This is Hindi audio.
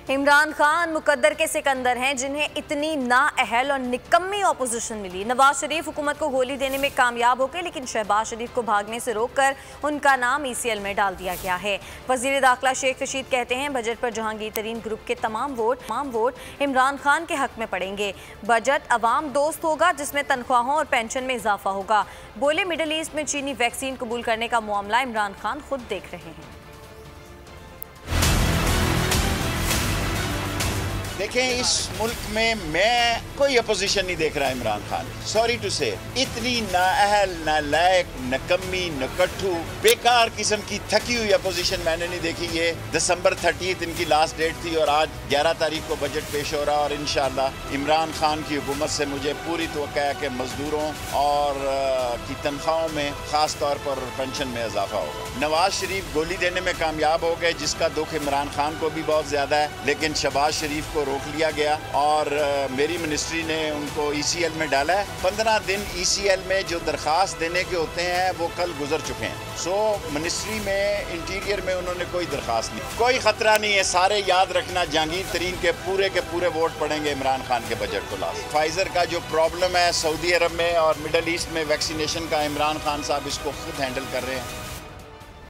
इमरान खान मुकद्दर के सिकंदर हैं जिन्हें इतनी नाअहल और निकम्मी ऑपोजिशन मिली। नवाज शरीफ हुकूमत को गोली देने में कामयाब हो गए, लेकिन शहबाज शरीफ को भागने से रोककर उनका नाम ECL में डाल दिया गया है। वजीर दाखिला शेख रशीद कहते हैं बजट पर जहांगीर तरीन ग्रुप के तमाम वोट इमरान खान के हक में पड़ेंगे। बजट अवाम दोस्त होगा जिसमें तनख्वाहों और पेंशन में इजाफा होगा। बोले मिडल ईस्ट में चीनी वैक्सीन कबूल करने का मामला इमरान खान खुद देख रहे हैं। देखें, इस मुल्क में मैं कोई अपोजिशन नहीं देख रहा इमरान खान। सॉरी टू से, इतनी नाअहल, नालायक, नकम्मी, नकट्ठू, बेकार किस्म की थकी हुई अपोजिशन मैंने नहीं देखी। ये दिसंबर 30 इनकी लास्ट डेट थी और आज 11 तारीख को बजट पेश हो रहा और इंशाअल्लाह इमरान खान की हुकूमत से मुझे पूरी तवक्को है कि मजदूरों और की तनख्वाहों में ख़ास तौर पर पेंशन में इजाफा होगा। नवाज शरीफ गोली देने में कामयाब हो गए, जिसका दुख इमरान खान को भी बहुत ज़्यादा है, लेकिन शहबाज शरीफ को रोक लिया गया और मेरी मिनिस्ट्री ने उनको ECL में डाला है। 15 दिन ECL में जो दरख्वास्त देने के होते हैं वो कल गुजर चुके हैं। सो मिनिस्ट्री में इंटीरियर में उन्होंने कोई दरख्वास्त नहीं, कोई खतरा नहीं है। सारे याद रखना, जहांगीर तरीन के पूरे वोट पड़ेंगे इमरान खान के बजट को लास्ट। फाइजर का जो प्रॉब्लम है सऊदी अरब में और मिडल ईस्ट में वैक्सीनेशन का, इमरान खान साहब इसको खुद हैंडल कर रहे हैं।